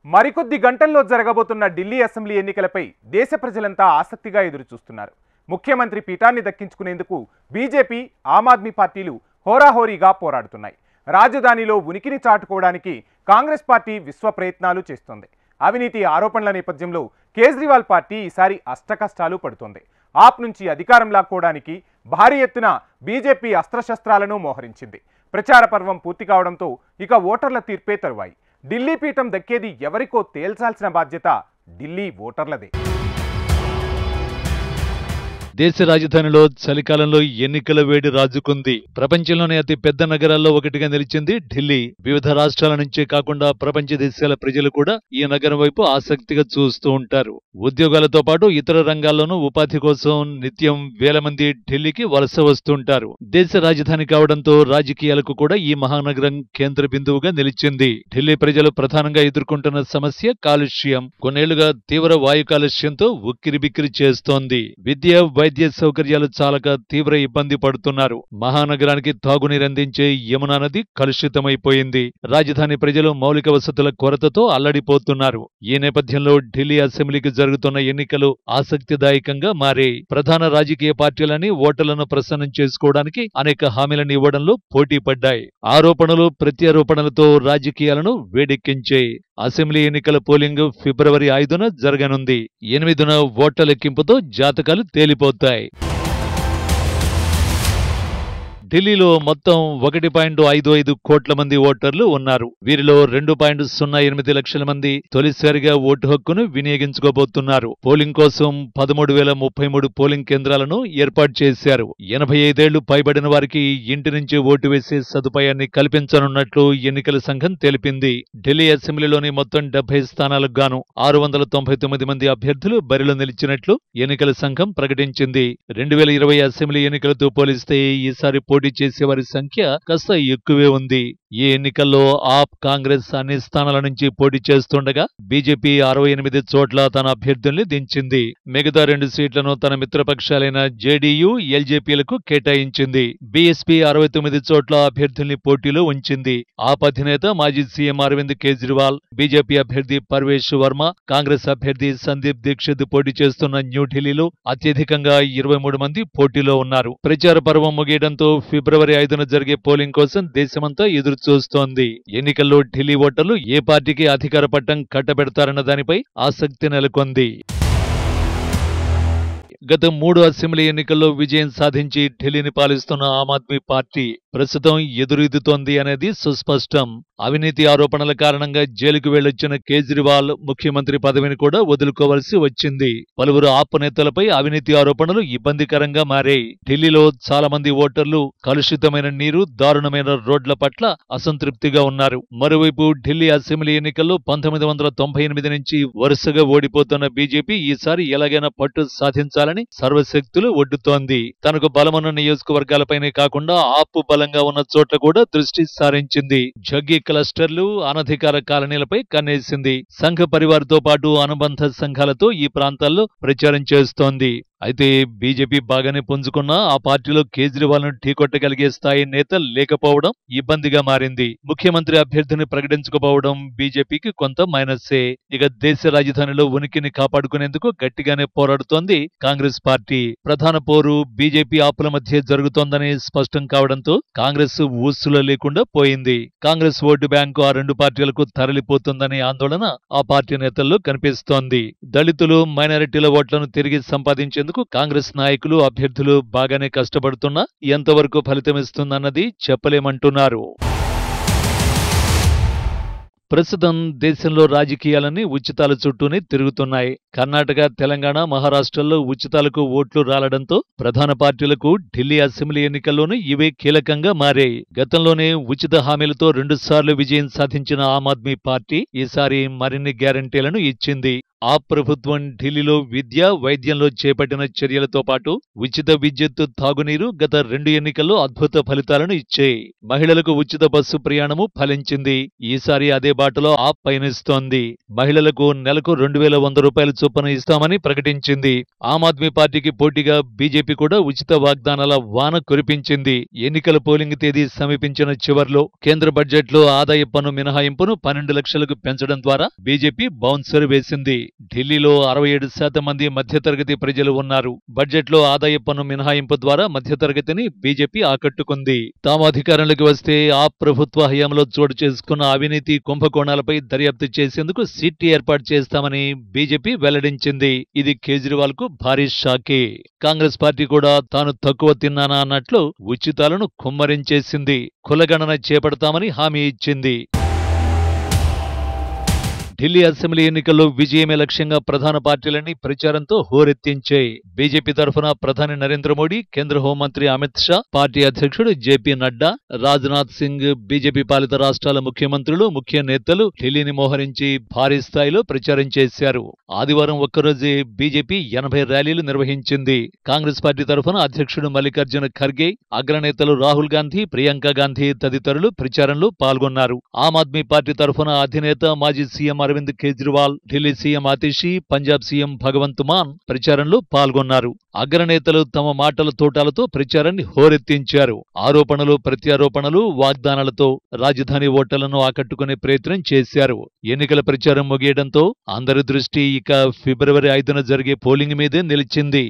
మరికొద్ది గంటల్లో జరగబోతున్న ఢిల్లీ అసెంబ్లీ ఎన్నికలపై దేశ ప్రజలంతా ఆసక్తిగా ఎదురుచూస్తున్నారు. ముఖ్యమంత్రి పీఠాన్ని దక్కించుకునేందుకు బీజేపీ, ఆమ్ ఆద్మీ పార్టీలు హోరాహోరీగా పోరాడుతున్నాయి. రాజధానిలో ఉనికిని చాటుకోవడానికి కాంగ్రెస్ పార్టీ విశ్వ ప్రయత్నాలు చేస్తోంది. అవినీతి ఆరోపణల నేపథ్యంలో కేజ్రీవాల్ పార్టీ ఈసారి అష్టకష్టాలు పడుతోంది. ఆప్ నుంచి అధికారం లాక్కోవడానికి భారీ ఎత్తున బీజేపీ అస్త్రశస్త్రాలను మోహరించింది. ప్రచార పర్వం పూర్తి కావడంతో ఇక ఓటర్ల తీర్పే తరువాయి. ఢిల్లీ పీఠం దక్కేది ఎవరికో తేల్చాల్సిన బాధ్యత ఢిల్లీ ఓటర్లదే. దేశ రాజధానిలో చలికాలంలో ఎన్నికల వేడి రాజుకుంది. ప్రపంచంలోనే అతి పెద్ద నగరాల్లో ఒకటిగా నిలిచింది ఢిల్లీ. వివిధ రాష్ట్రాల నుంచే కాకుండా ప్రపంచ దేశాల ప్రజలు కూడా ఈ నగరం వైపు ఆసక్తిగా చూస్తూ ఉంటారు. ఉద్యోగాలతో పాటు ఇతర రంగాల్లోనూ ఉపాధి కోసం నిత్యం వేల మంది ఢిల్లీకి వలస వస్తుంటారు. దేశ రాజధాని కావడంతో రాజకీయాలకు కూడా ఈ మహానగరం కేంద్ర బిందువుగా నిలిచింది. ఢిల్లీ ప్రజలు ప్రధానంగా ఎదుర్కొంటున్న సమస్య కాలుష్యం. కొన్నేళ్లుగా తీవ్ర వాయు కాలుష్యంతో ఉక్కిరిబిక్కిరి చేస్తోంది. విద్య, వైద్య సౌకర్యాలు చాలక తీవ్ర ఇబ్బంది పడుతున్నారు. మహానగరానికి తాగునీరందించే యమునా నది కలుషితమైపోయింది. రాజధాని ప్రజలు మౌలిక వసతుల కొరతతో అల్లడిపోతున్నారు. ఈ నేపథ్యంలో ఢిల్లీ అసెంబ్లీకి జరుగుతున్న ఎన్నికలు ఆసక్తిదాయకంగా మారాయి. ప్రధాన రాజకీయ పార్టీలని ఓటర్లను ప్రసన్నం చేసుకోవడానికి అనేక హామీలను ఇవ్వడంలో పోటీ పడ్డాయి. ఆరోపణలు, ప్రత్యారోపణలతో రాజకీయాలను వేడెక్కించాయి. అసెంబ్లీ ఎన్నికల పోలింగ్ ఫిబ్రవరి 5న జరగనుంది. 8న ఓట్ల లెక్కింపుతో జాతకాలు తేలిపోతాయి. ఢిల్లీలో మొత్తం 1.55 కోట్ల మంది ఓటర్లు ఉన్నారు. వీరిలో 2.08 లక్షల మంది తొలిసారిగా ఓటు హక్కును వినియోగించుకోబోతున్నారు. పోలింగ్ కోసం 13,033 పోలింగ్ కేంద్రాలను ఏర్పాటు చేశారు. 85 ఏళ్లు పైబడిన వారికి ఇంటి నుంచి ఓటు వేసే సదుపాయాన్ని కల్పించనున్నట్లు ఎన్నికల సంఘం తెలిపింది. ఢిల్లీ అసెంబ్లీలోని మొత్తం 70 స్థానాలకు గాను 699 మంది అభ్యర్థులు బరిలో నిలిచినట్లు ఎన్నికల సంఘం ప్రకటించింది. 2020 అసెంబ్లీ ఎన్నికలతో పోలిస్తే ఈసారి పోటీ చేసేవారి సంఖ్య కాస్త ఎక్కువే ఉంది. ఈ ఎన్నికల్లో ఆప్, కాంగ్రెస్ అన్ని స్థానాల నుంచి పోటీ చేస్తుండగా బీజేపీ 68 చోట్ల తన అభ్యర్థుల్ని దించింది. మిగతా 2 సీట్లను తన మిత్రపక్షాలైన జేడీయూ, ఎల్జేపీలకు కేటాయించింది. బీఎస్పీ 69 చోట్ల అభ్యర్థుల్ని పోటీలో ఉంచింది. ఆప్ అధినేత మాజీ సీఎం అరవింద్ కేజ్రీవాల్, బీజేపీ అభ్యర్థి పర్వేష్ వర్మ, కాంగ్రెస్ అభ్యర్థి సందీప్ దీక్షిత్ పోటీ చేస్తున్న న్యూఢిల్లీలో అత్యధికంగా 23 మంది పోటీలో ఉన్నారు. ప్రచార పర్వం ముగియడంతో ఫిబ్రవరి 5న జరిగే పోలింగ్ కోసం దేశమంతా ఎదురు చూస్తోంది. ఎన్నికల్లో ఢిల్లీ ఓటర్లు ఏ పార్టీకి అధికార పట్టం కట్టబెడతారన్న దానిపై ఆసక్తి నెలకొంది. గత 3 అసెంబ్లీ ఎన్నికల్లో విజయం సాధించి ఢిల్లీని పాలిస్తున్న ఆమ్ ఆద్మీ పార్టీ ప్రస్తుతం ఎదురీదుతోంది అనేది సుస్పష్టం. అవినీతి ఆరోపణల కారణంగా జైలుకు వెళ్లొచ్చిన కేజ్రీవాల్ ముఖ్యమంత్రి పదవిని కూడా వదులుకోవలసి వచ్చింది. పలువురు ఆప్ నేతలపై అవినీతి ఆరోపణలు ఇబ్బందికరంగా మారాయి. ఢిల్లీలో చాలా మంది ఓటర్లు కలుషితమైన నీరు, దారుణమైన రోడ్ల పట్ల అసంతృప్తిగా ఉన్నారు. మరోవైపు ఢిల్లీ అసెంబ్లీ ఎన్నికల్లో 1998 నుంచి వరుసగా ఓడిపోతున్న బీజేపీ ఈసారి ఎలాగైనా పట్టు సాధించాలని సర్వశక్తులు ఒడ్డుతోంది. తనకు బలమున్న నియోజకవర్గాలపైనే కాకుండా ఆప్ బలంగా ఉన్న చోట్ల కూడా దృష్టి సారించింది. జగ్గీ క్లస్టర్లు, అనధికార కాలనీలపై కన్నేసింది. సంఘ పరివార్తో పాటు అనుబంధ సంఘాలతో ఈ ప్రాంతాల్లో ప్రచారం చేస్తోంది. అయితే బీజేపీ బాగానే పుంజుకున్నా ఆ పార్టీలో కేజ్రీవాల్ ను ఢీకొట్టగలిగే స్థాయి నేత లేకపోవడం ఇబ్బందిగా మారింది. ముఖ్యమంత్రి అభ్యర్థిని ప్రకటించకపోవడం బీజేపీకి కొంత మైనస్సే. ఇక దేశ రాజధానిలో ఉనికిని కాపాడుకునేందుకు గట్టిగానే పోరాడుతోంది కాంగ్రెస్ పార్టీ. ప్రధాన పోరు బీజేపీ ఆపుల మధ్య జరుగుతోందని స్పష్టం కావడంతో కాంగ్రెస్ ఊసులో లేకుండా పోయింది. కాంగ్రెస్ ఓటు బ్యాంకు ఆ 2 పార్టీలకు తరలిపోతుందనే ఆందోళన ఆ పార్టీ నేతల్లో కనిపిస్తోంది. దళితులు, మైనారిటీల ఓట్లను తిరిగి సంపాదించేందుకు కాంగ్రెస్ నాయకులు, అభ్యర్థులు బాగానే కష్టపడుతున్నా ఎంతవరకు ఫలితమిస్తుందన్నది చెప్పలేమంటున్నారు. ప్రస్తుతం దేశంలో రాజకీయాలన్నీ ఉచితాల చుట్టూనే తిరుగుతున్నాయి. కర్ణాటక, తెలంగాణ, మహారాష్ట్రల్లో ఉచితాలకు ఓట్లు రాలడంతో ప్రధాన పార్టీలకు ఢిల్లీ అసెంబ్లీ ఎన్నికల్లోనూ ఇవే కీలకంగా మారాయి. గతంలోనే ఉచిత హామీలతో 2 సార్లు విజయం సాధించిన ఆమ్ ఆద్మీ పార్టీ ఈసారి మరిన్ని గ్యారంటీలను ఇచ్చింది. ఆ ప్రభుత్వం ఢిల్లీలో విద్య, వైద్యంలో చేపట్టిన చర్యలతో పాటు ఉచిత విద్యుత్, తాగునీరు గత 2 ఎన్నికల్లో అద్భుత ఫలితాలను ఇచ్చాయి. మహిళలకు ఉచిత బస్సు ప్రయాణము ఫలించింది. ఈసారి అదే బాటలో ఆప్ పయనిస్తోంది. మహిళలకు నెలకు 2100 రూపాయల చొప్పున ఇస్తామని ప్రకటించింది. ఆమ్ ఆద్మీ పార్టీకి పోటీగా బీజేపీ కూడా ఉచిత వాగ్దానాల వాన కురిపించింది. ఎన్నికల పోలింగ్ తేదీ సమీపించిన చివర్లో కేంద్ర బడ్జెట్లో ఆదాయ పన్ను మినహాయింపును 12 లక్షలకు పెంచడం ద్వారా బీజేపీ బౌన్సర్ వేసింది. ఢిల్లీలో 67% మంది మధ్యతరగతి ప్రజలు ఉన్నారు. బడ్జెట్లో ఆదాయ పన్ను మినహాయింపు ద్వారా మధ్యతరగతిని బీజేపీ ఆకట్టుకుంది. తాము అధికారంలోకి వస్తే ఆ ప్రభుత్వ హయాంలో చోటు చేసుకున్న అవినీతి కుంభకోణాలపై దర్యాప్తు చేసేందుకు సిట్ ఏర్పాటు చేస్తామని బీజేపీ వెల్లడించింది. ఇది కేజ్రీవాల్ కు భారీ షాకే. కాంగ్రెస్ పార్టీ కూడా తాను తక్కువ తిన్నానా అన్నట్లు ఉచితాలను కుమ్మరించేసింది. కులగణన చేపడతామని హామీ ఇచ్చింది. ఢిల్లీ అసెంబ్లీ ఎన్నికల్లో విజయమే లక్ష్యంగా ప్రధాన పార్టీలన్నీ ప్రచారంతో హోరెత్తించాయి. బీజేపీ తరఫున ప్రధాని నరేంద్ర మోడీ, కేంద్ర హోంమంత్రి అమిత్ షా, పార్టీ అధ్యక్షుడు జేపీ నడ్డా, రాజ్నాథ్ సింగ్, బీజేపీ పాలిత రాష్ట్రాల ముఖ్యమంత్రులు, ముఖ్య నేతలు ఢిల్లీని మోహరించి భారీ స్థాయిలో ప్రచారం చేశారు. ఆదివారం ఒక్కరోజే బీజేపీ 80 ర్యాలీలు నిర్వహించింది. కాంగ్రెస్ పార్టీ తరఫున అధ్యక్షుడు మల్లికార్జున ఖర్గే, అగ్రనేతలు రాహుల్ గాంధీ, ప్రియాంక గాంధీ తదితరులు ప్రచారంలో పాల్గొన్నారు. ఆమ్ ఆద్మీ పార్టీ తరఫున అధినేత మాజీ CM Arvind Kejriwal, Delhi CM Atishi, Punjab CM Bhagwant Mann ప్రచారంలో పాల్గొన్నారు. అగ్రనేతలు తమ మాటల తోటాలతో ప్రచారాన్ని హోరెత్తించారు. ఆరోపణలు, ప్రత్యారోపణలు, వాగ్దానాలతో రాజధాని ఓటర్లను ఆకట్టుకునే ప్రయత్నం చేశారు. ఎన్నికల ప్రచారం ముగియడంతో అందరి దృష్టి ఇక ఫిబ్రవరి 5న జరిగే పోలింగ్ మీదే నిలిచింది.